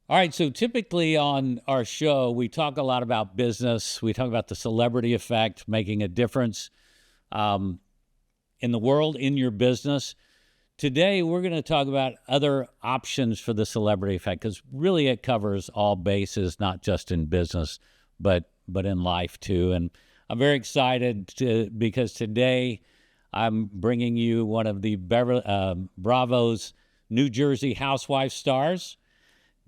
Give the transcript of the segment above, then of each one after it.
All right, so typically on our show, we talk a lot about business. We talk about the celebrity effect, making a difference um, in the world, in your business. Today, we're going to talk about other options for the celebrity effect because really it covers all bases, not just in business, but in life too. And I'm very excited because today I'm bringing you one of the Bravo's New Jersey Housewife stars.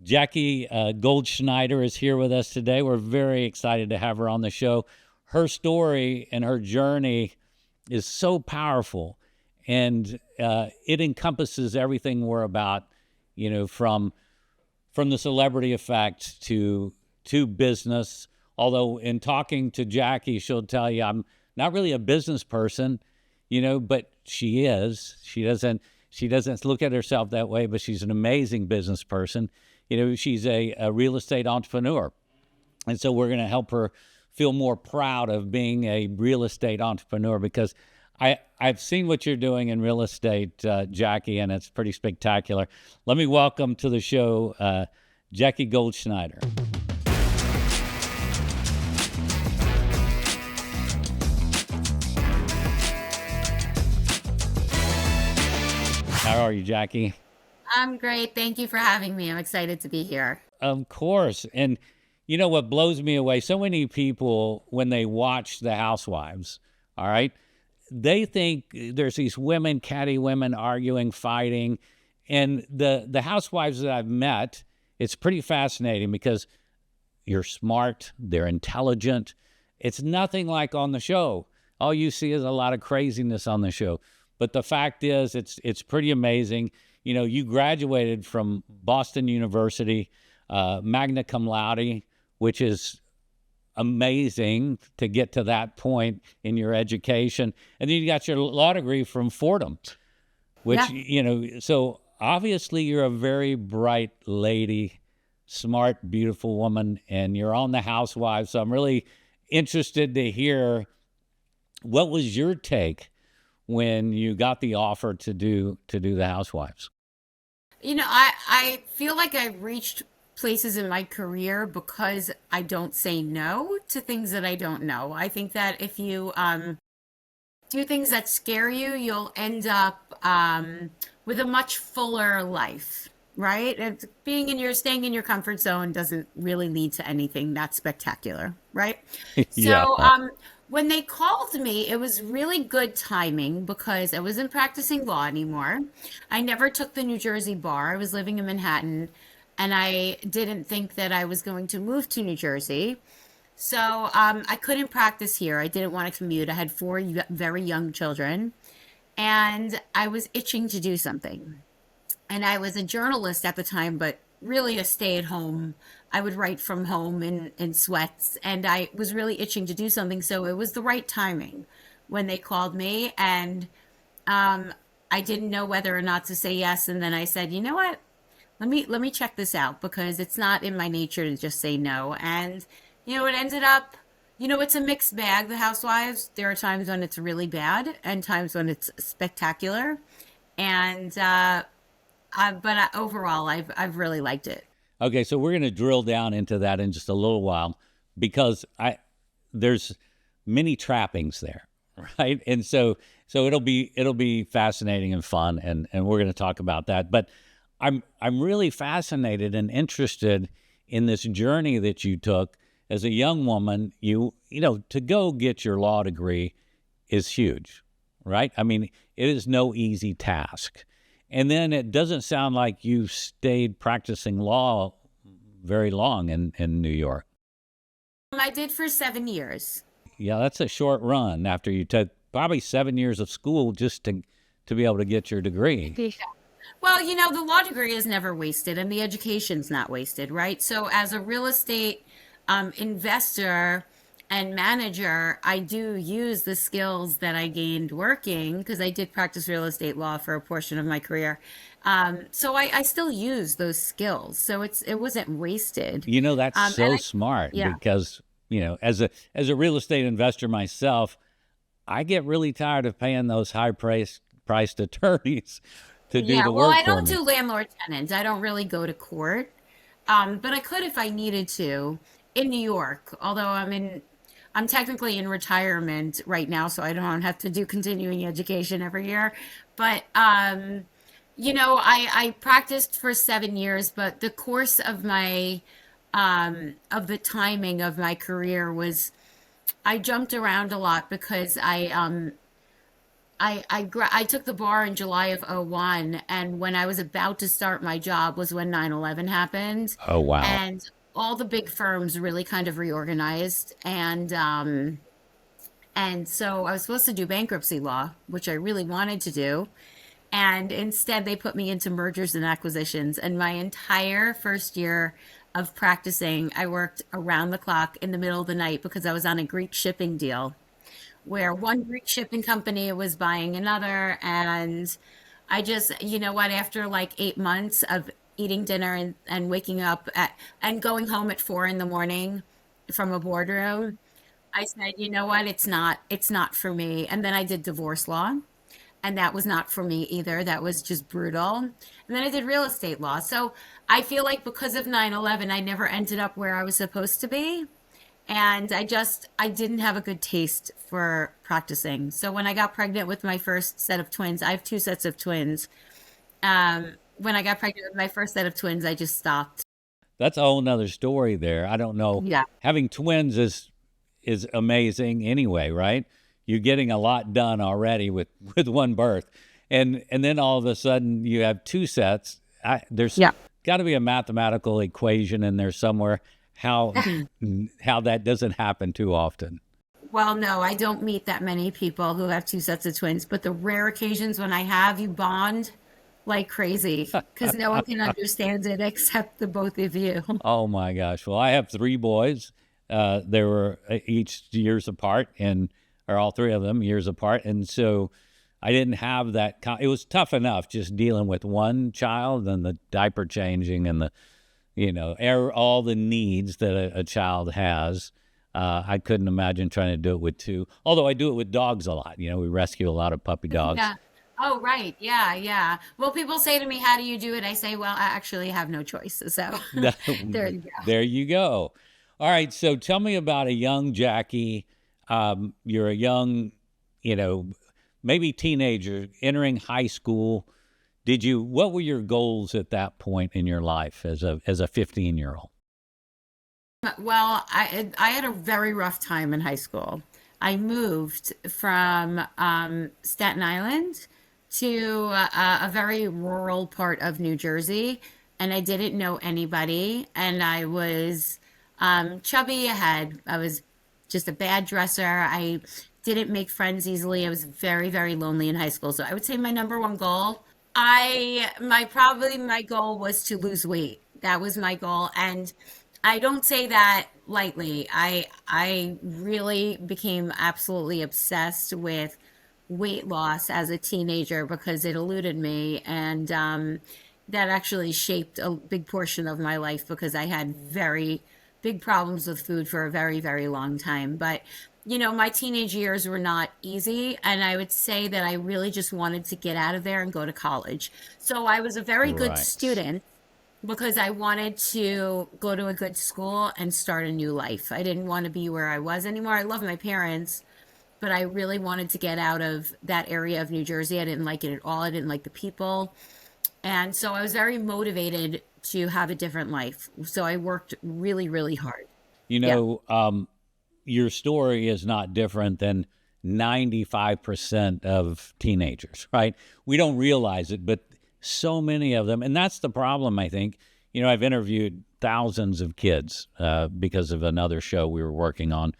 Jackie Goldschneider is here with us today. We're very excited to have her on the show. Her story and her journey is so powerful, and it encompasses everything we're about, from the celebrity effect to business. Although in talking to Jackie, she'll tell you I'm not really a business person, but she is. She doesn't look at herself that way, but she's an amazing business person. She's a real estate entrepreneur. And so we're going to help her feel more proud of being a real estate entrepreneur because I've seen what you're doing in real estate, Jackie, and it's pretty spectacular. Let me welcome to the show Jackie Goldschneider. How are you, Jackie? I'm great. Thank you for having me. I'm excited to be here. Of course. And you know what blows me away? So many people, when they watch The Housewives, all right, they think there's these women, catty women arguing, fighting. And the housewives that I've met, it's pretty fascinating because you're smart, they're intelligent. It's nothing like on the show. All you see is a lot of craziness on the show. But the fact is, it's pretty amazing. You graduated from Boston University, magna cum laude, which is amazing to get to that point in your education. And then you got your law degree from Fordham, which, Yeah. so obviously you're a very bright lady, smart, beautiful woman, and you're on The Housewives. So I'm really interested to hear what was your take when you got the offer to do The Housewives? I feel like I've reached places in my career because I don't say no to things that I don't know. I think that if you do things that scare you, you'll end up with a much fuller life, right? And staying in your comfort zone doesn't really lead to anything that spectacular, right? Yeah, So, right. when they called me, it was really good timing because I wasn't practicing law anymore. I never took the New Jersey bar. I was living in Manhattan and I didn't think that I was going to move to New Jersey. So I couldn't practice here. I didn't want to commute. I had very young children and I was itching to do something. And I was a journalist at the time, but really a stay at home. I would write from home in sweats, and I was really itching to do something. So it was the right timing when they called me, and um, I didn't know whether or not to say yes. And then I said, you know what? Let me check this out because it's not in my nature to just say no. And it ended up. It's a mixed bag. The Housewives. There are times when it's really bad, and times when it's spectacular. And overall, I've really liked it. Okay, so we're going to drill down into that in just a little while because there's many trappings there, right? And so it'll be fascinating and fun, and we're going to talk about that. But I'm really fascinated and interested in this journey that you took as a young woman. To go get your law degree is huge, right? I mean, it is no easy task. And then it doesn't sound like you stayed practicing law very long in New York. I did for 7 years. Yeah, that's a short run after you took probably 7 years of school just to be able to get your degree. Yeah. Well, the law degree is never wasted and the education's not wasted, right? So, as a real estate investor and manager, I do use the skills that I gained working because I did practice real estate law for a portion of my career. So I still use those skills. So it wasn't wasted. That's And so smart yeah, because, as a real estate investor myself, I get really tired of paying those high priced attorneys to do yeah. the Well, work I for don't me. do landlord tenants. I don't really go to court. But I could if I needed to in New York, although I'm technically in retirement right now, so I don't have to do continuing education every year. But I practiced for 7 years, but the course of my of the timing of my career was I jumped around a lot because I took the bar in July of '01, and when I was about to start my job was when 9/11 happened, Oh, wow. and all the big firms really kind of reorganized, and so I was supposed to do bankruptcy law, which I really wanted to do. And instead, they put me into mergers and acquisitions. And my entire first year of practicing, I worked around the clock in the middle of the night because I was on a Greek shipping deal where one Greek shipping company was buying another. And I just, you know what, after like 8 months of eating dinner and waking up and going home at 4 in the morning from a boardroom, I said, you know what, it's not for me. And then I did divorce law, and that was not for me either. That was just brutal. And then I did real estate law. So I feel like because of 9/11, I never ended up where I was supposed to be. And I didn't have a good taste for practicing. So when I got pregnant with my first set of twins, I have two sets of twins. When I got pregnant with my first set of twins, I just stopped. That's a whole nother story there. I don't know. Yeah. Having twins is amazing anyway, right? You're getting a lot done already with one birth. And then all of a sudden you have two sets. There's Yeah. got to be a mathematical equation in there somewhere how how that doesn't happen too often. Well, no, I don't meet that many people who have two sets of twins, but the rare occasions when I have, you bond like crazy because no one can understand it except the both of you. Oh my gosh. Well, I have three boys. They were each years apart, or all three of them years apart. And so I didn't have that. It was tough enough just dealing with one child and the diaper changing and all the needs that a child has. I couldn't imagine trying to do it with two, although I do it with dogs a lot. We rescue a lot of puppy dogs. Yeah. Oh, right. Yeah, yeah. Well, people say to me, "How do you do it?" I say, "Well, I actually have no choice." So there you go. There you go. All right. So tell me about a young Jackie. You're a young, maybe teenager entering high school. What were your goals at that point in your life as a 15-year-old? Well, I had a very rough time in high school. I moved from Staten Island to a very rural part of New Jersey, and I didn't know anybody. And I was chubby. I was just a bad dresser. I didn't make friends easily. I was very, very lonely in high school. So I would say my number one goal, probably my goal was to lose weight. That was my goal, and I don't say that lightly. I really became absolutely obsessed with weight loss as a teenager because it eluded me, and that actually shaped a big portion of my life because I had very big problems with food for a very, very long time. But my teenage years were not easy, and I would say that I really just wanted to get out of there and go to college. So I was a very good Right. student because I wanted to go to a good school and start a new life. I didn't want to be where I was anymore. I love my parents, but I really wanted to get out of that area of New Jersey. I didn't like it at all. I didn't like the people. And so I was very motivated to have a different life. So I worked really, really hard. You Yeah. know, your story is not different than 95% of teenagers, right? We don't realize it, but so many of them, and that's the problem, I think. I've interviewed thousands of kids because of another show we were working on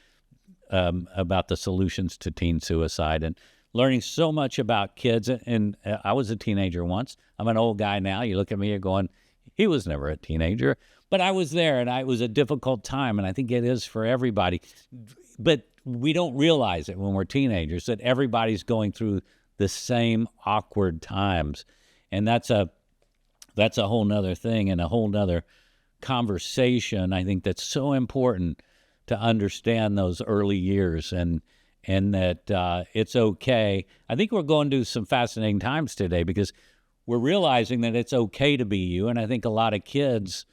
about the solutions to teen suicide, and learning so much about kids. And I was a teenager once. I'm an old guy now. You look at me, you're going, he was never a teenager. But I was there, and it was a difficult time, and I think it is for everybody. But we don't realize it when we're teenagers, that everybody's going through the same awkward times. And that's a whole nother thing and a whole nother conversation. I think that's so important to understand those early years, and that it's okay. I think we're going to some fascinating times today because we're realizing that it's okay to be you. And I think a lot of kids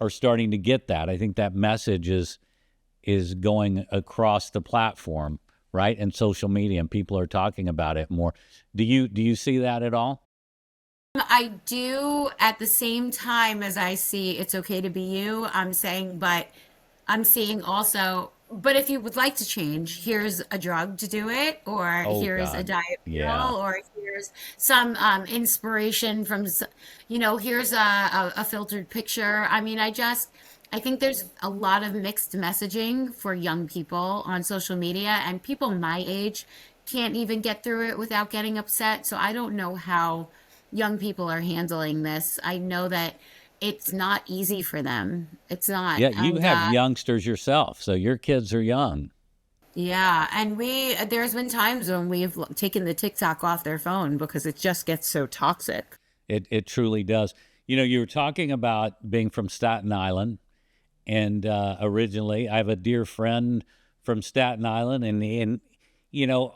are starting to get that. I think that message is going across the platform, right? And social media, and people are talking about it more. Do you see that at all? I do at the same time as I see it's okay to be you, but I'm seeing also, but if you would like to change, here's a drug to do it, or Oh here's a God. diet Yeah. pill, or here's some inspiration from, here's a filtered picture. I mean, I think there's a lot of mixed messaging for young people on social media, and people my age can't even get through it without getting upset. So I don't know how young people are handling this. I know that it's not easy for them. It's not. Yeah, you And have youngsters yourself, so your kids are young. yeah, and there's been times when we've taken the TikTok off their phone because it just gets so toxic. It truly does. You were talking about being from Staten Island, and originally, I have a dear friend from Staten Island, and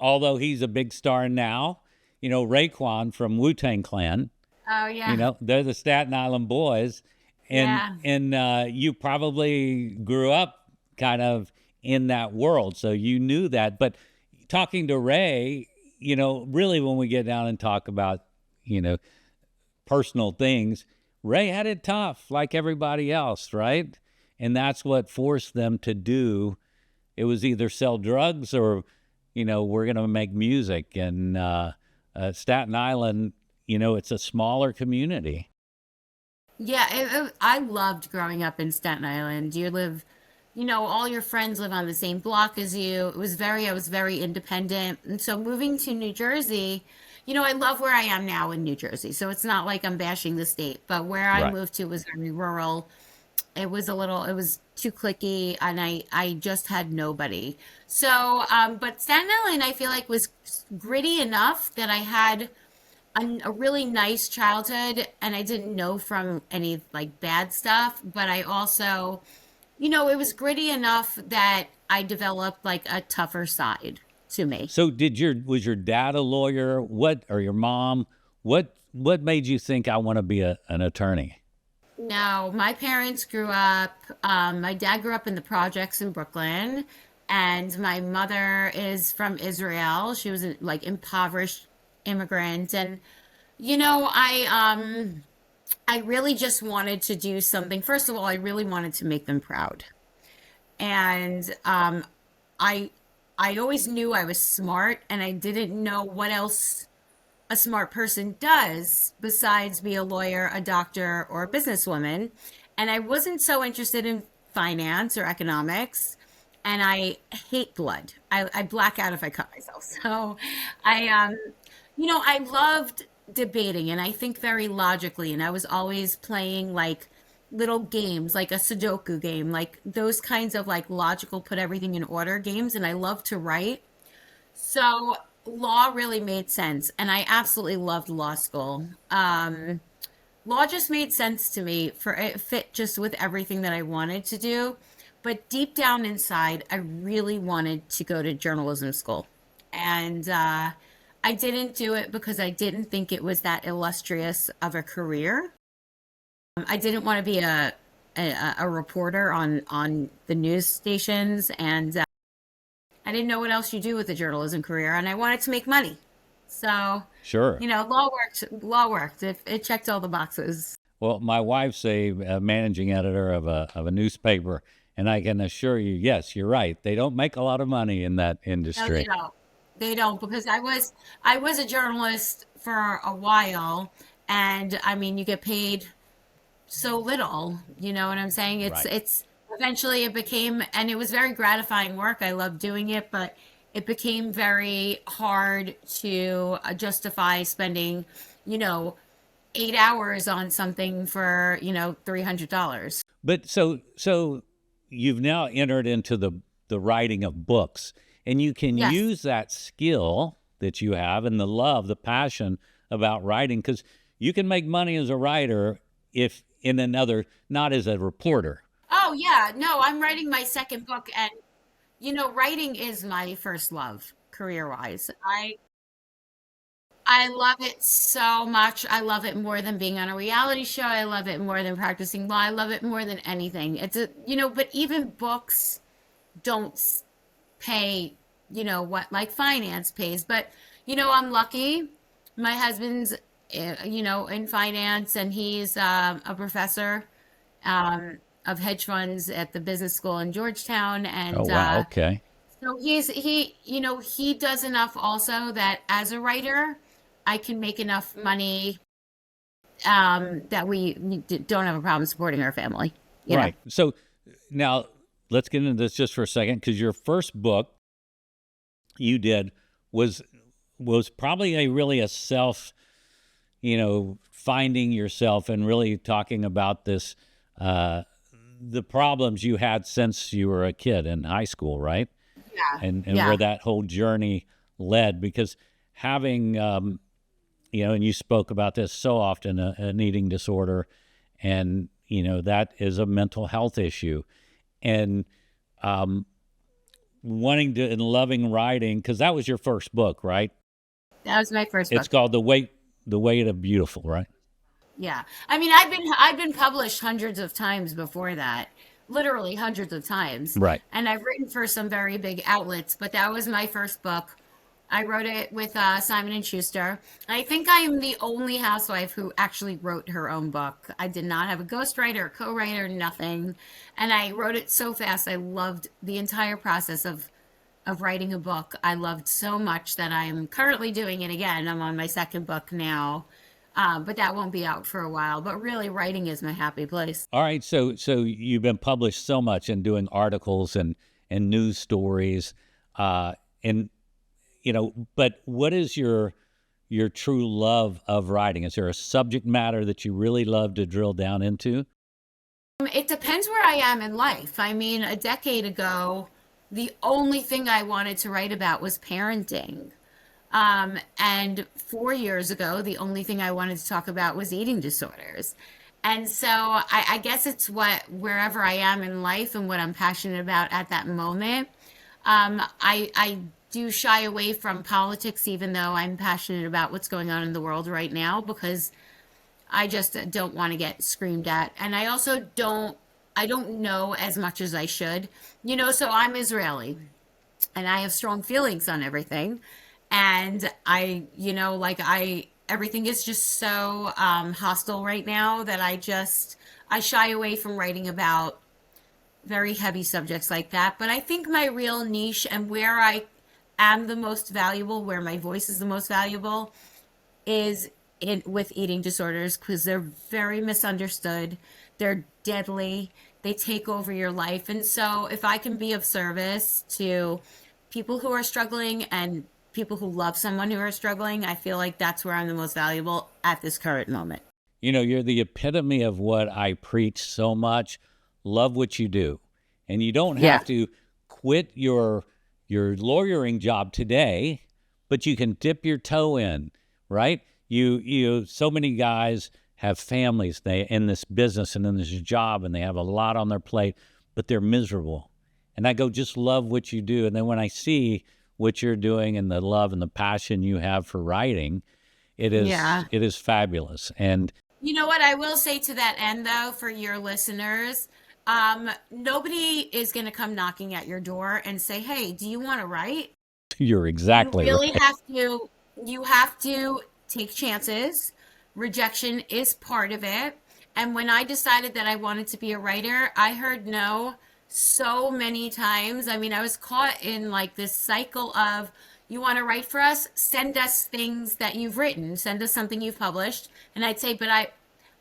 although he's a big star now, Raekwon from Wu-Tang Clan, Oh yeah. they're the Staten Island boys, and Yeah. you probably grew up kind of in that world, so you knew that. But talking to Ray, really when we get down and talk about, you know, personal things, Ray had it tough like everybody else, right? And that's what forced them to do. It was either sell drugs or, we're going to make music. And Staten Island, it's a smaller community. Yeah, I loved growing up in Staten Island. All your friends live on the same block as you. I was very independent. And so moving to New Jersey, I love where I am now in New Jersey. So it's not like I'm bashing the state, but where I Right. moved to was very rural. It was too clicky, and I just had nobody. So, but Staten Island, I feel like was gritty enough that I had a really nice childhood, and I didn't know from any like bad stuff, but I also, it was gritty enough that I developed like a tougher side to me. So was your dad a lawyer? Or your mom? What made you think I want to be an attorney? No, my parents grew up, my dad grew up in the projects in Brooklyn, and my mother is from Israel. She was a, like impoverished immigrant, and I really just wanted to do something. First of all, I really wanted to make them proud. And I I always knew I was smart, and I didn't know what else a smart person does besides be a lawyer, a doctor, or a businesswoman. And I wasn't so interested in finance or economics. And I hate blood. I black out if I cut myself. So I, I loved debating, and I think very logically. And I was always playing like little games, like a Sudoku game, like those kinds of like logical, put everything in order games. And I love to write. So law really made sense, and I absolutely loved law school. Law just made sense to me, for it fit just with everything that I wanted to do. But deep down inside, I really wanted to go to journalism school, and I didn't do it because I didn't think it was that illustrious of a career. I didn't want to be a reporter on the news stations, and I didn't know what else you do with a journalism career, and I wanted to make money. So, Sure. law worked. Law worked. It checked all the boxes. Well, my wife's a managing editor of a newspaper, and I can assure you, yes, you're right. They don't make a lot of money in that No, they industry. don't. They don't, because I was a journalist for a while, and I mean, you get paid so little. You know what I'm saying? Right. It's eventually it became, and it was very gratifying work. I loved doing it, but it became very hard to justify spending, you know, 8 hours on something for, $300. But so you've now entered into the writing of books, and you can Yes. use that skill that you have and the love, the passion about writing, because you can make money as a writer if in another, not as a reporter. Oh yeah, no, I'm writing my second book, and writing is my first love career-wise. I love it so much. I love it more than being on a reality show. I love it more than practicing law. I love it more than anything. It's a, but even books don't pay, what like finance pays. But, I'm lucky. My husband's, in finance, and he's a professor of hedge funds at the business school in Georgetown. Oh, And wow. Okay. so he does enough also that as a writer, I can make enough money that we don't have a problem supporting our family. Right. So now let's get into this just for a second, because your first book you did was probably really a self, finding yourself and really talking about this, the problems you had since you were a kid in high school, right? Yeah. And Yeah. where that whole journey led, because having, and you spoke about this so often, an eating disorder, and, that is a mental health issue. And um, wanting to and loving writing, because that was your first book, right? That was my first It's book. called The Weight of Beautiful, right? Yeah. I mean, I've been published hundreds of times before that. Literally hundreds of times. Right. And I've written for some very big outlets, but that was my first book. I wrote it with Simon and Schuster. I think I am the only housewife who actually wrote her own book. I did not have a ghostwriter, a co-writer, nothing. And I wrote it so fast. I loved the entire process of writing a book. I loved so much that I am currently doing it again. I'm on my second book now. But that won't be out for a while. But really, writing is my happy place. All right. So you've been published so much and doing articles and news stories, and but what is your true love of writing? Is there a subject matter that you really love to drill down into? It depends where I am in life. I mean, a decade ago, the only thing I wanted to write about was parenting. And 4 years ago, the only thing I wanted to talk about was eating disorders. And so I guess it's wherever I am in life and what I'm passionate about at that moment. I do shy away from politics, even though I'm passionate about what's going on in the world right now, because I just don't want to get screamed at. And I don't know as much as I should. So I'm Israeli and I have strong feelings on everything. And everything is just so hostile right now that I shy away from writing about very heavy subjects like that. But I think my real niche and where I am the most valuable, where my voice is the most valuable, is with eating disorders, because they're very misunderstood. They're deadly. They take over your life. And so if I can be of service to people who are struggling and people who love someone who are struggling, I feel like that's where I'm the most valuable at this current moment. You're the epitome of what I preach so much. Love what you do. And you don't Yeah. have to quit your lawyering job today, but you can dip your toe in, right? So many guys have families, they in this business and in this job, and they have a lot on their plate, but they're miserable. And I go, just love what you do. And then when I see what you're doing and the love and the passion you have for writing, Yeah. it is fabulous. And You know what I will say to that end, though, for your listeners, nobody is going to come knocking at your door and say, "Hey, do you want to write?" you're You exactly really right. have to take chances. Rejection is part of it. And when I decided that I wanted to be a writer, I heard no so many times. I mean, I was caught in like this cycle of, you want to write for us? Send us things that you've written. Send us something you've published. And I'd say, but I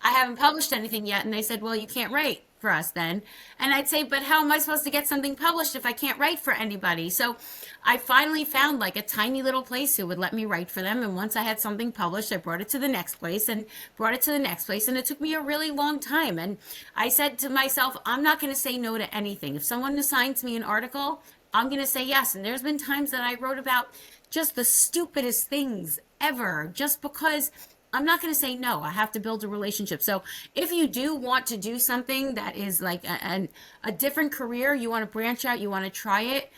haven't published anything yet. And they said, well, you can't write for us then. And I'd say, but how am I supposed to get something published if I can't write for anybody? So I finally found like a tiny little place who would let me write for them. And once I had something published, I brought it to the next place and brought it to the next place. And it took me a really long time. And I said to myself, I'm not going to say no to anything. If someone assigns me an article, I'm going to say yes. And there's been times that I wrote about just the stupidest things ever, just because I'm not going to say no. I have to build a relationship. So if you do want to do something that is like a different career, you want to branch out, you want to try it,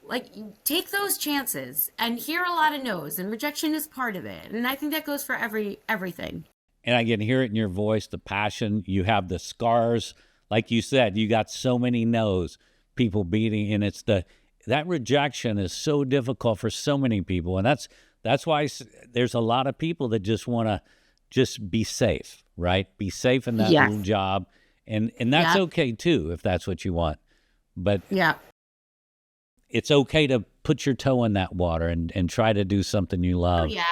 like take those chances and hear a lot of no's, and rejection is part of it. And I think that goes for everything. And I can hear it in your voice, the passion. You have the scars. Like you said, you got so many no's, people beating, and that rejection is so difficult for so many people. And that's why there's a lot of people that just want to just be safe, right? Be safe in that Yes. little job. And that's Yeah. okay too, if that's what you want. But Yeah. it's okay to put your toe in that water and try to do something you Oh, love. yeah.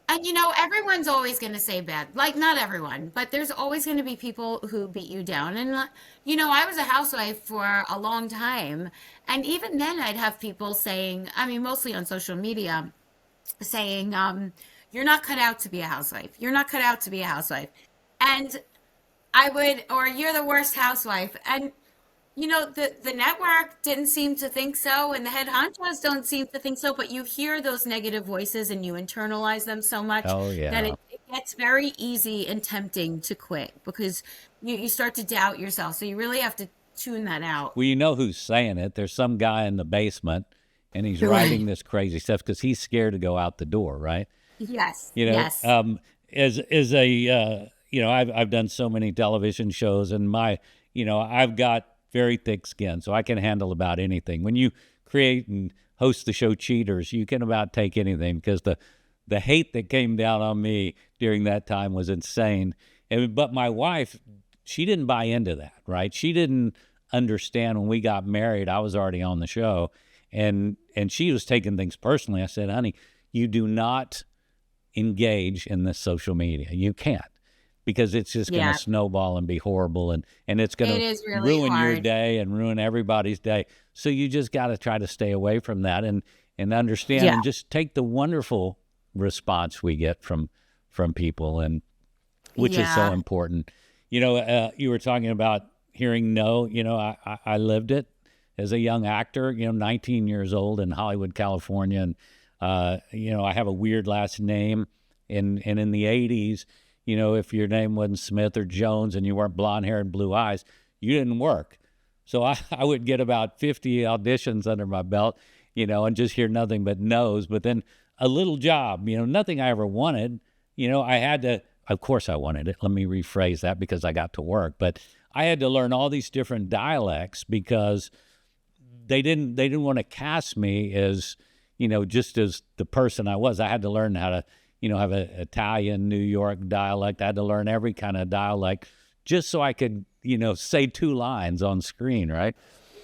And you know, everyone's always going to say bad. Like, not everyone, but there's always going to be people who beat you down. And, you know, I was a housewife for a long time. And even then, I'd have people saying, I mean, mostly on social media, saying, you're not cut out to be a housewife. You're not cut out to be a housewife. And I would, or you're the worst housewife. And you know, the network didn't seem to think so, and the head honchos don't seem to think so, but you hear those negative voices and you internalize them so much Oh that yeah. it gets very easy and tempting to quit because you start to doubt yourself. So you really have to tune that out. Well, you know who's saying it. There's some guy in the basement, and he's writing Right. this crazy stuff because he's scared to go out the door, right? Yes. You know, Yes. as a I've done so many television shows, and I've got very thick skin, so I can handle about anything. When you create and host the show Cheaters, you can about take anything because the hate that came down on me during that time was insane. But my wife, she didn't buy into that, right? She didn't understand when we got married. I was already on the show, and she was taking things personally. I said, honey, you do not engage in this social media. You can't, because it's just going Yeah. to snowball and be horrible, and it's going It to is really ruin your hard. day and ruin everybody's day. So you just got to try to stay away from that and understand Yeah. and just take the wonderful response we get from people, and which is so Yeah. important. You were talking about hearing no. I lived it as a young actor. 19 years old in Hollywood, California, and I have a weird last name, and in the 80s, if your name wasn't Smith or Jones and you weren't blonde hair and blue eyes, you didn't work. So I would get about 50 auditions under my belt, and just hear nothing but no's. But then a little job, nothing I ever wanted. I had to, of course I wanted it. Let me rephrase that, because I got to work. But I had to learn all these different dialects because they didn't want to cast me as, just as the person I was. I had to learn how to, have an Italian, New York dialect. I had to learn every kind of dialect just so I could, say two lines on screen, right?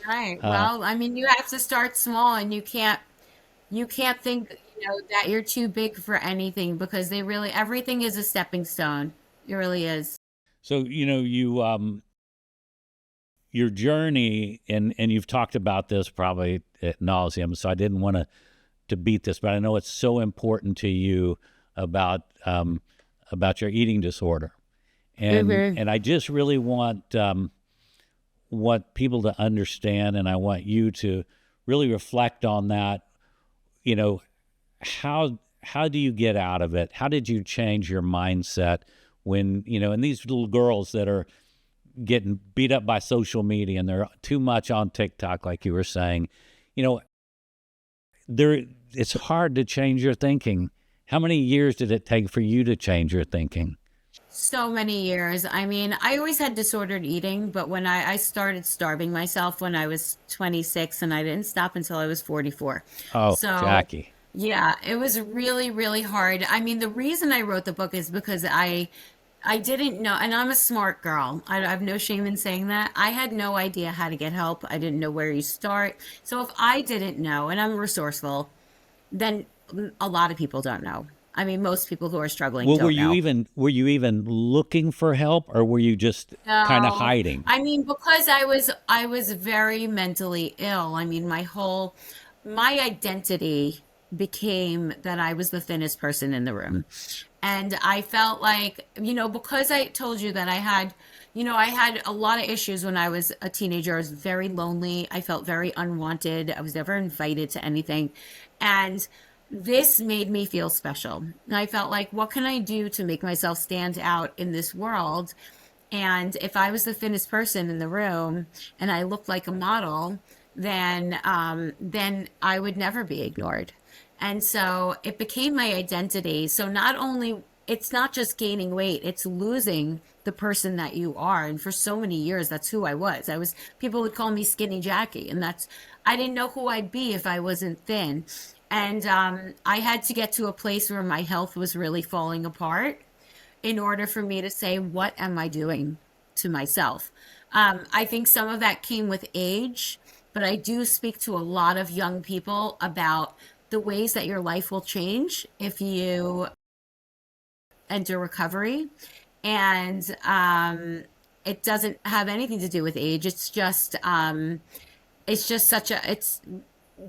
Right. Uh, Well, I mean, you have to start small, and you can't think, that you're too big for anything because everything is a stepping stone. It really is. so, your journey, and you've talked about this probably ad nauseum, so I didn't want to beat this, but I know it's so important to you about your eating disorder, and Hmm. I just really want people to understand, and I want you to really reflect on that. You know, how do you get out of it? How did you change your mindset when, and these little girls that are getting beat up by social media and they're too much on TikTok, like you were saying, you know, there it's hard to change your thinking. How many years did it take for you to change your thinking? So many years. I mean, I always had disordered eating, but when I started starving myself when I was 26, and I didn't stop until I was 44. Oh, So, Jackie. yeah, it was really, really hard. I mean, the reason I wrote the book is because I didn't know, and I'm a smart girl. I have no shame in saying that. I had no idea how to get help. I didn't know where you start. So if I didn't know, and I'm resourceful, then a lot of people don't know. I mean, most people who are struggling Well, don't know. were you even looking for help, or were you just kind of No, hiding? I mean, because I was very mentally ill. I mean, my identity became that I was the thinnest person in the room. And I felt like, because I told you that I had a lot of issues when I was a teenager. I was very lonely. I felt very unwanted. I was never invited to anything. And this made me feel special. And I felt like, what can I do to make myself stand out in this world? And if I was the thinnest person in the room and I looked like a model, then I would never be ignored. And so it became my identity. So not only, it's not just gaining weight, it's losing the person that you are. And for so many years, that's who I was. People would call me Skinny Jackie, and I didn't know who I'd be if I wasn't thin. And I had to get to a place where my health was really falling apart in order for me to say, what am I doing to myself? I think some of that came with age, but I do speak to a lot of young people about the ways that your life will change if you enter recovery. And it doesn't have anything to do with age. It's just it's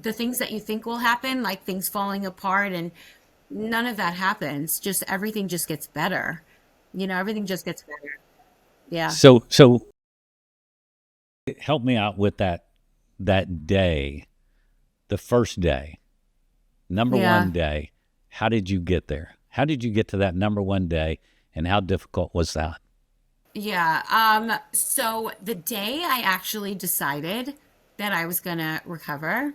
the things that you think will happen, like things falling apart, and none of that happens. Just everything just gets better. Everything just gets better. Yeah. So help me out with that day, the first day, number Yeah. one day. How did you get there? How did you get to that number one day, and how difficult was that? Yeah. So the day I actually decided that I was gonna recover,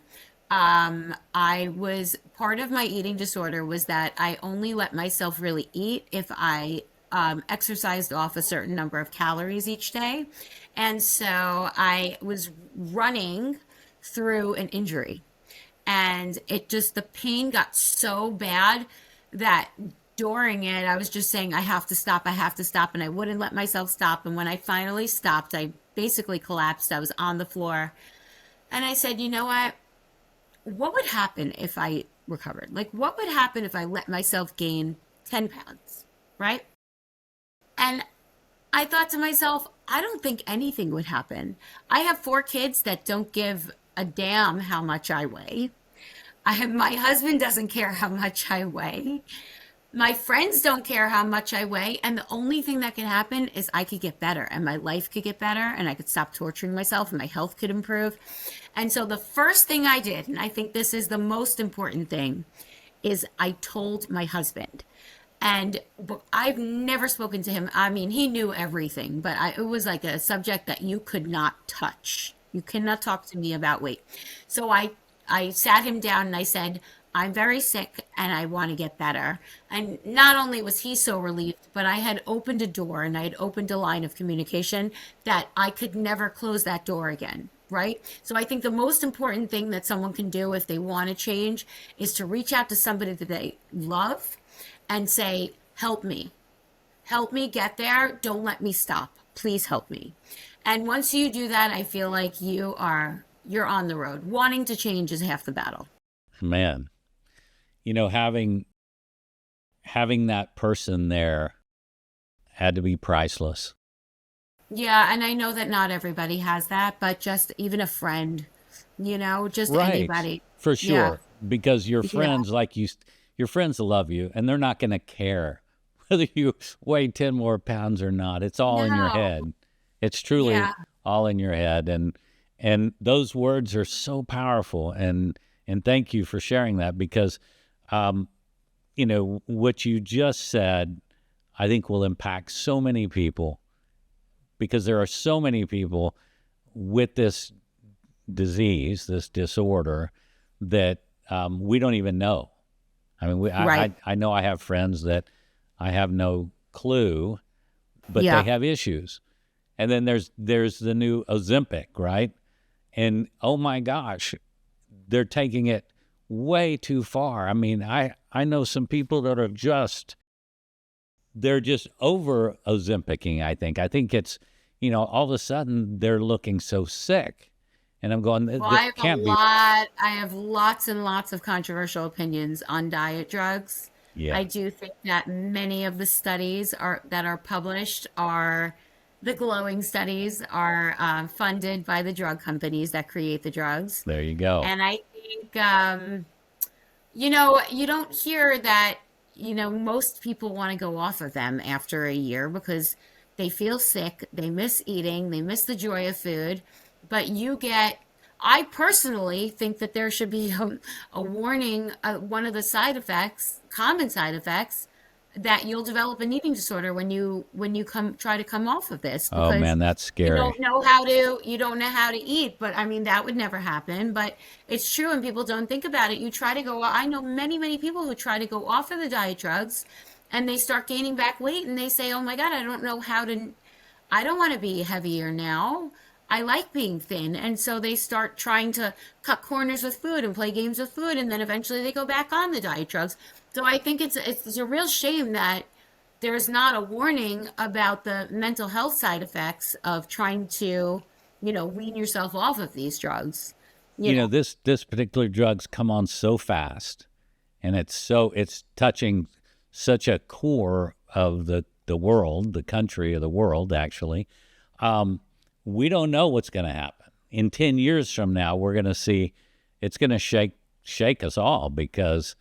I was part of my eating disorder was that I only let myself really eat if I exercised off a certain number of calories each day. And so I was running through an injury. And the pain got so bad that during it, I was just saying, I have to stop, I have to stop. And I wouldn't let myself stop. And when I finally stopped, I basically collapsed. I was on the floor. And I said, you know what? What would happen if I recovered? Like, what would happen if I let myself gain 10 pounds? Right. And I thought to myself, I don't think anything would happen. I have 4 kids that don't give a damn how much I weigh. My husband doesn't care how much I weigh. My friends don't care how much I weigh. And the only thing that could happen is I could get better and my life could get better and I could stop torturing myself and my health could improve. And so the first thing I did, and I think this is the most important thing, is I told my husband. And I've never spoken to him. I mean, he knew everything, but it was like a subject that you could not touch. You cannot talk to me about weight. So I sat him down and I said, I'm very sick and I want to get better. And not only was he so relieved, but I had opened a door and I had opened a line of communication that I could never close that door again. Right. So I think the most important thing that someone can do if they want to change is to reach out to somebody that they love and say, help me get there. Don't let me stop. Please help me. And once you do that, I feel like you're on the road. Wanting to change is half the battle. Man, having that person there had to be priceless. Yeah, and I know that not everybody has that, but just even a friend, just Right, anybody. for Yeah. sure. Because your Yeah. friends, your friends love you, and they're not going to care whether you weigh 10 more pounds or not. It's all in your No. head. It's truly Yeah. all in your head, and those words are so powerful. And thank you for sharing that because, um, what you just said, I think will impact so many people because there are so many people with this disease, this disorder, that we don't even know. I mean, Right. I know I have friends that I have no clue, but they Yeah. have issues. And then there's the new Ozempic, right? And oh my gosh, they're taking it way too far. I mean, I know some people that are they're just over Ozempicing, I think. I think it's, all of a sudden they're looking so sick. And I'm going, Well, this can't be. I have lots and lots of controversial opinions on diet drugs. Yeah, I do think that many of the studies that are published are the glowing studies are funded by the drug companies that create the drugs. there you go. And I think, you don't hear that, most people want to go off of them after a year because they feel sick, they miss eating, they miss the joy of food. But I personally think that there should be a warning. One of the common side effects, that you'll develop an eating disorder when you come try to come off of this Oh because man, that's you scary. don't know how to eat. But I mean, that would never happen. But it's true, and people don't think about it. You try to go. I know many people who try to go off of the diet drugs, and they start gaining back weight, and they say, "Oh my God, I don't know how to. I don't want to be heavier now. I like being thin." And so they start trying to cut corners with food and play games with food, and then eventually they go back on the diet drugs. So I think it's a real shame that there's not a warning about the mental health side effects of trying to, wean yourself off of these drugs. You You know, know, this particular drug's come on so fast, and it's touching such a core of the world, the country of the world, actually. Um, we don't know what's going to happen. In 10 years from now, we're going to see it's going to shake us all because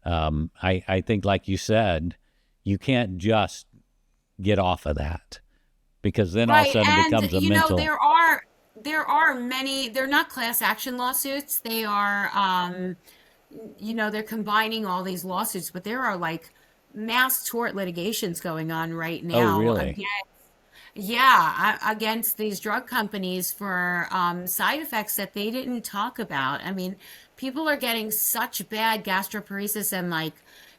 I think, like you said, you can't just get off of that because then all of a right. sudden it And becomes a mental. there are many, they're not class action lawsuits. They are they're combining all these lawsuits, but there are like mass tort litigations going on right Oh, now really? again. Yeah, against these drug companies for side effects that they didn't talk about. I mean, people are getting such bad gastroparesis and like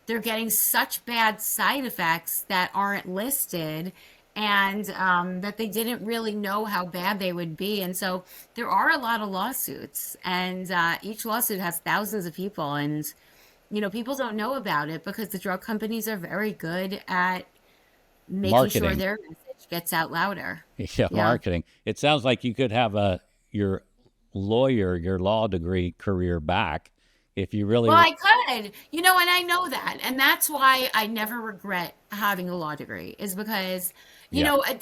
they're getting such bad side effects that aren't listed and that they didn't really know how bad they would be. And so there are a lot of lawsuits, and each lawsuit has thousands of people. And, people don't know about it because the drug companies are very good at making sure Marketing. their message gets out louder. Yeah, Yeah. marketing. It sounds like you could have your your law degree career back if you really. Well, I could, and I know that. And that's why I never regret having a law degree, is because, you Yeah. know, a-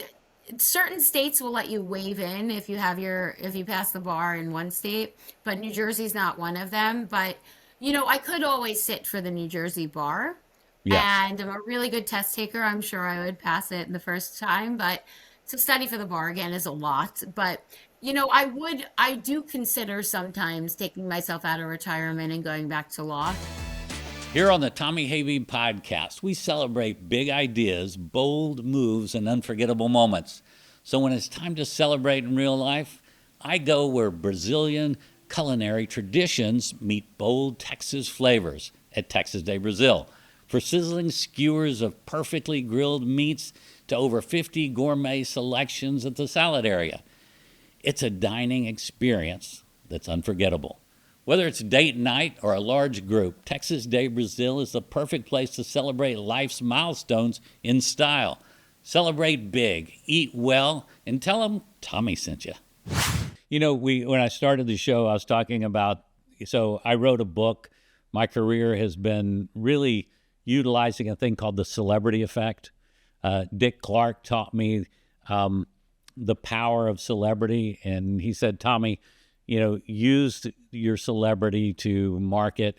certain states will let you waive in if you pass the bar in one state, but New Jersey's not one of them. But, I could always sit for the New Jersey bar. Yes. And I'm a really good test taker. I'm sure I would pass it the first time, but to study for the bar again is a lot. But I do consider sometimes taking myself out of retirement and going back to law. Here on the Tommy Habeeb podcast, we celebrate big ideas, bold moves, and unforgettable moments. So when it's time to celebrate in real life, I go where Brazilian culinary traditions meet bold Texas flavors at Texas de Brazil. For sizzling skewers of perfectly grilled meats to over 50 gourmet selections at the salad area. It's a dining experience that's unforgettable. Whether it's date night or a large group, Texas de Brazil is the perfect place to celebrate life's milestones in style. Celebrate big, eat well, and tell them Tommy sent you. You know, we when I started the show, I was talking about. So I wrote a book. My career has been really utilizing a thing called the celebrity effect. Dick Clark taught me um, the power of celebrity, and he said, Tommy, use your celebrity to market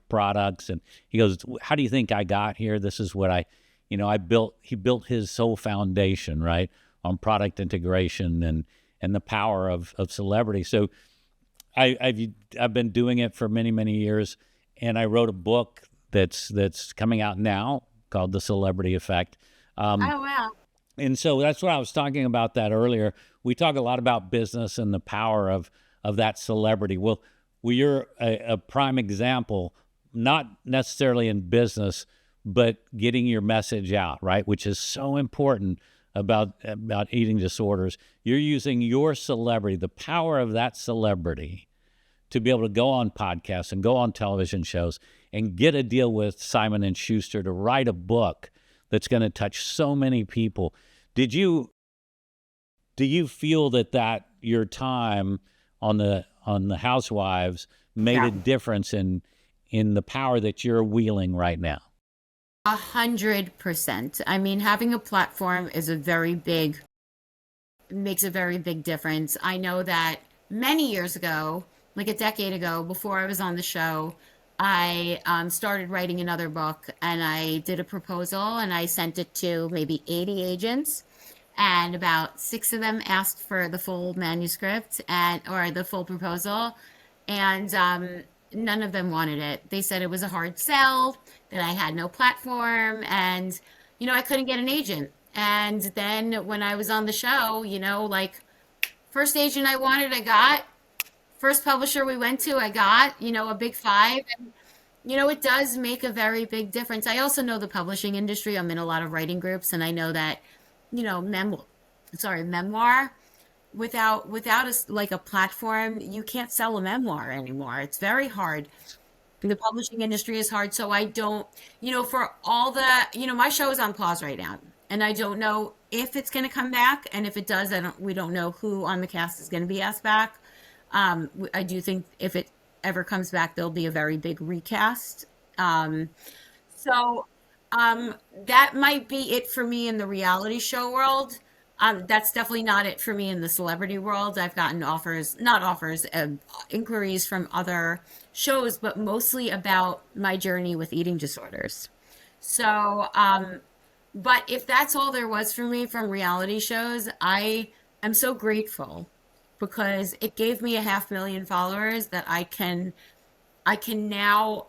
products. And he goes, how do you think I got here? This is what I built. He built his whole foundation, right, on product integration and the power of celebrity. So I've been doing it for many years, and I wrote a book that's coming out now called The Celebrity Effect. Um, Oh, wow. and so that's what I was talking about that earlier. We talk a lot about business and the power of that celebrity. Well, you're a prime example, not necessarily in business, but getting your message out, right? Which is so important about eating disorders. You're using your celebrity, the power of that celebrity, to be able to go on podcasts and go on television shows and get a deal with Simon and Schuster to write a book that's going to touch so many people. Do you feel that your time on the Housewives made Yeah. a difference in the power that you're wielding right now? 100%. I mean, having a platform makes a very big difference. I know that many years ago, like a decade ago, before I was on the show, I started writing another book, and I did a proposal and I sent it to maybe 80 agents, and about six of them asked for the full manuscript or the full proposal. And none of them wanted it. They said it was a hard sell, that I had no platform, and I couldn't get an agent. And then when I was on the show, like first agent I wanted, I got. First publisher we went to, I got, a big five. And, it does make a very big difference. I also know the publishing industry. I'm in a lot of writing groups, and I know that, memoir, without like a platform, you can't sell a memoir anymore. It's very hard. The publishing industry is hard, so I don't, for all the, my show is on pause right now, and I don't know if it's going to come back, and if it does, we don't know who on the cast is going to be asked back. I do think if it ever comes back, there'll be a very big recast. So that might be it for me in the reality show world. That's definitely not it for me in the celebrity world. I've gotten not offers, inquiries from other shows, but mostly about my journey with eating disorders. So, but if that's all there was for me from reality shows, I am so grateful because it gave me 500,000 followers that I can now,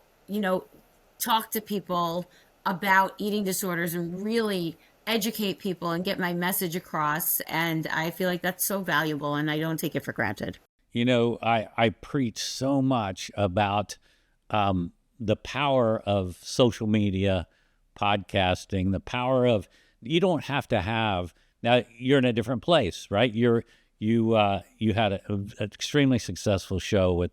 talk to people about eating disorders and really educate people and get my message across. And I feel like that's so valuable, and I don't take it for granted. I preach so much about the power of social media, podcasting, the power of, you don't have to have, now you're in a different place, right? You had an extremely successful show with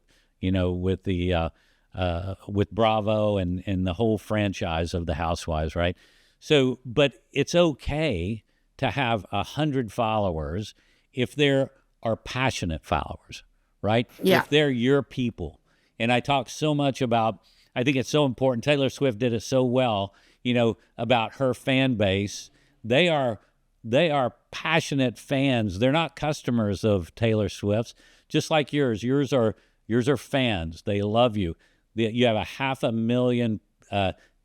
with Bravo and the whole franchise of the Housewives, right? So, but it's okay to have 100 followers if there are passionate followers, right? Yeah. If they're your people. And I talk so much about, I think it's so important. Taylor Swift did it so well, about her fan base. They are passionate fans. They're not customers of Taylor Swift's, just like yours. Yours are fans. They love you. You have 500,000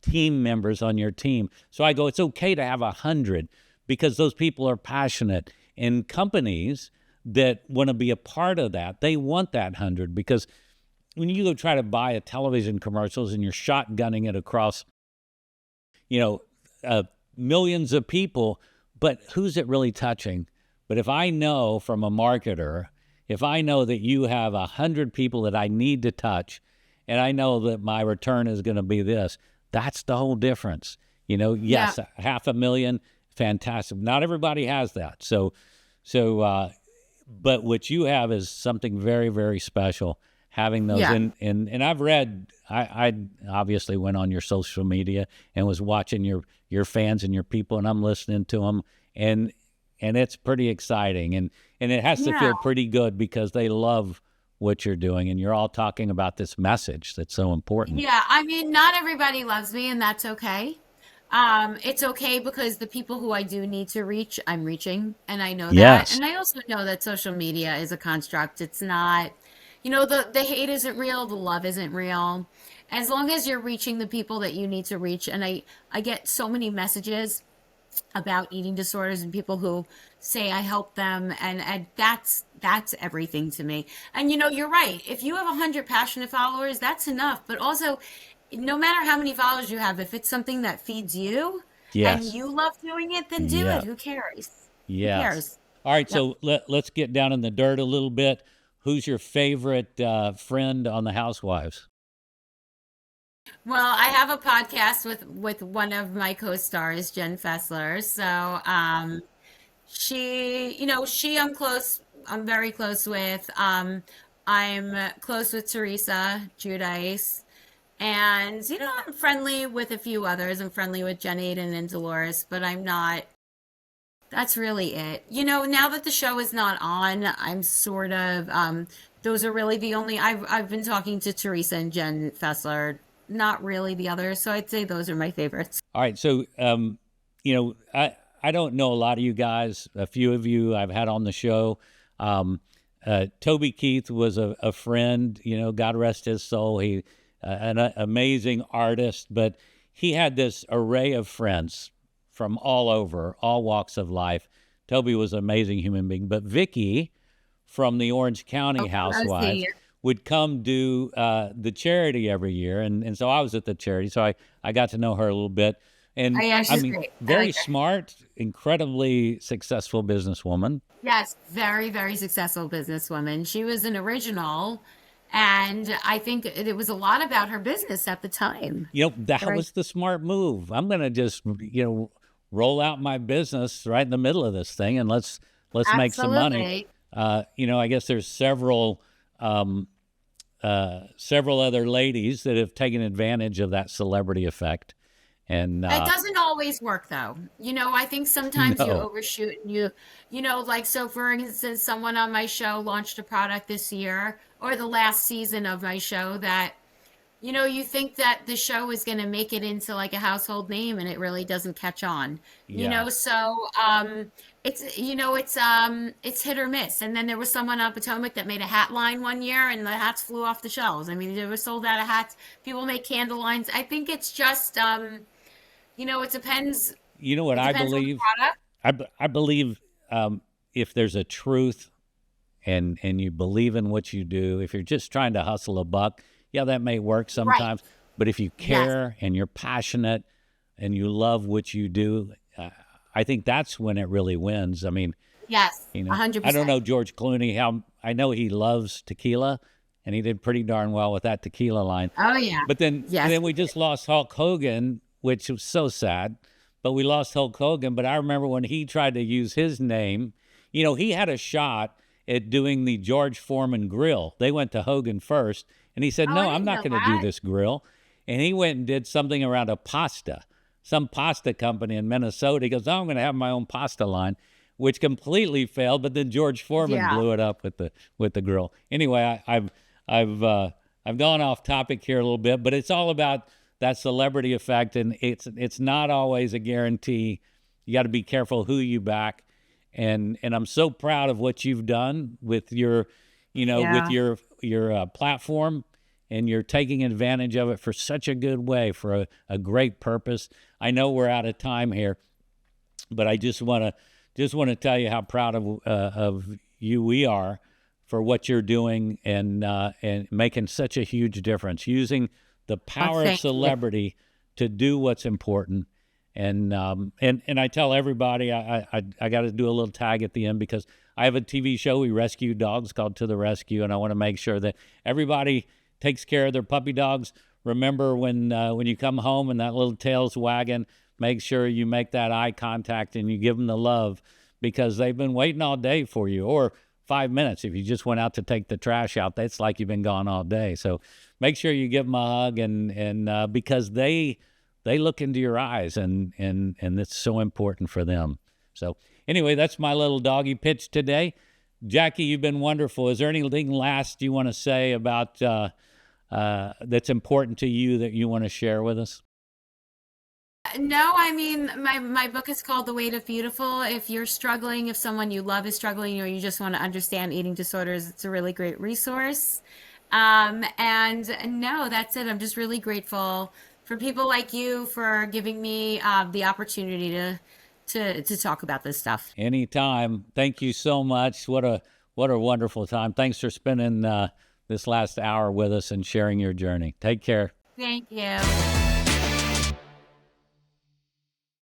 team members on your team. So I go, it's okay to have 100 because those people are passionate. And companies that want to be a part of that, they want that 100, because when you go try to buy a television commercials and you're shotgunning it across, millions of people, but who's it really touching? But if I know from a marketer, if I know that you have 100 people that I need to touch, and I know that my return is going to be this, that's the whole difference. Yes, Yeah. 500,000, fantastic. Not everybody has that. So, but what you have is something very, very special. Having those, Yeah. and I've read. I obviously went on your social media and was watching your fans and your people, and I'm listening to them, and it's pretty exciting, and it has to Yeah. feel pretty good because they love what you're doing, and you're all talking about this message that's so important. Yeah. I mean, not everybody loves me, and that's okay. It's okay because the people who I do need to reach, I'm reaching, and I know that. Yes, And I also know that social media is a construct. It's not, the hate isn't real, the love isn't real. As long as you're reaching the people that you need to reach, and I get so many messages about eating disorders and people who say I help them, and that's everything to me. And you're right. If you have 100 passionate followers, that's enough. But also, no matter how many followers you have, if it's something that feeds you and yes, you love doing it, then do yeah, it. Who cares? Who yes. cares? All right, Yep. so let's get down in the dirt a little bit. Who's your favorite friend on the Housewives? Well, I have a podcast with one of my co-stars, Jen Fessler. So, she I'm very close with. I'm close with Teresa Giudice. And, I'm friendly with a few others. I'm friendly with Jen Aiden and Dolores, but I'm not, that's really it. Now that the show is not on, I'm sort of, those are really the only, I've been talking to Teresa and Jen Fessler, not really the others. So I'd say those are my favorites. All right, so I don't know a lot of you guys. A few of you I've had on the show. Toby Keith was a friend. God rest his soul. He an amazing artist, but he had this array of friends from all over, all walks of life. Toby was an amazing human being. But Vicky from the Orange County Oh, I Housewives see. would come do the charity every year. And so I was at the charity. So I got to know her a little bit. Oh, And yeah, I she's mean, great. I very like her. smart, incredibly successful businesswoman. Yes, very, very successful businesswoman. She was an original, and I think it was a lot about her business at the time. That Right. was the smart move. I'm going to just, roll out my business right in the middle of this thing, and let's make some money. Absolutely. I guess there's um, several other ladies that have taken advantage of that celebrity effect. And It doesn't always work though. I think sometimes you no, overshoot and like, so for instance, someone on my show launched a product this year or the last season of my show that, you think that the show is going to make it into like a household name and it really doesn't catch on. yeah, So it's hit or miss. And then there was someone on Potomac that made a hat line one year and the hats flew off the shelves. I mean, they were sold out of hats. People make candle lines. I think it's just it depends. you know what It I depends on the believe? product. I believe if there's a truth and you believe in what you do, if you're just trying to hustle a buck, yeah, that may work Right. sometimes. But if you Yes. care and you're passionate and you love what you do, I think that's when it really wins. I mean, Yes. A hundred I don't percent. know George Clooney. How I know he loves tequila, and he did pretty darn well with that tequila line. Oh yeah. But then, and Yes. then we just lost Hulk Hogan, which was so sad. But we lost Hulk Hogan. But I remember when he tried to use his name, he had a shot at doing the George Foreman grill. They went to Hogan first, and he said, Oh, I "No, I'm didn't not know going to do that. this grill." And he went and did something around a pasta, some pasta company in Minnesota. He goes, "Oh, I'm going to have my own pasta line," which completely failed. But then George Foreman Yeah. blew it up with the grill. Anyway, I've gone off topic here a little bit, but it's all about that celebrity effect, and it's not always a guarantee. You got to be careful who you back, and I'm so proud of what you've done with your, with Yeah. your platform, and you're taking advantage of it for such a good way, for a great purpose. I know we're out of time here, but I just want to tell you how proud of you we are for what you're doing and making such a huge difference, using the Oh, power of thank you. celebrity to do what's important. And I tell everybody I got to do a little tag at the end because I have a TV show. We rescue dogs called To the Rescue, and I want to make sure that everybody takes care of their puppy dogs. Remember when you come home and that little tail's wagging, make sure you make that eye contact and you give them the love because they've been waiting all day for you, or 5 minutes. If you just went out to take the trash out, that's like you've been gone all day. So make sure you give them a hug and because they look into your eyes and it's so important for them. So anyway, that's my little doggy pitch today. Jackie, you've been wonderful. Is there anything last you want to say about that's important to you that you want to share with us? No, I mean, my book is called The Weight of Beautiful. If you're struggling, if someone you love is struggling, or you just want to understand eating disorders, it's a really great resource. And no, that's it. I'm just really grateful for people like you for giving me the opportunity to talk about this stuff. Anytime. Thank you so much. What a wonderful time. Thanks for spending this last hour with us and sharing your journey. Take care. Thank you.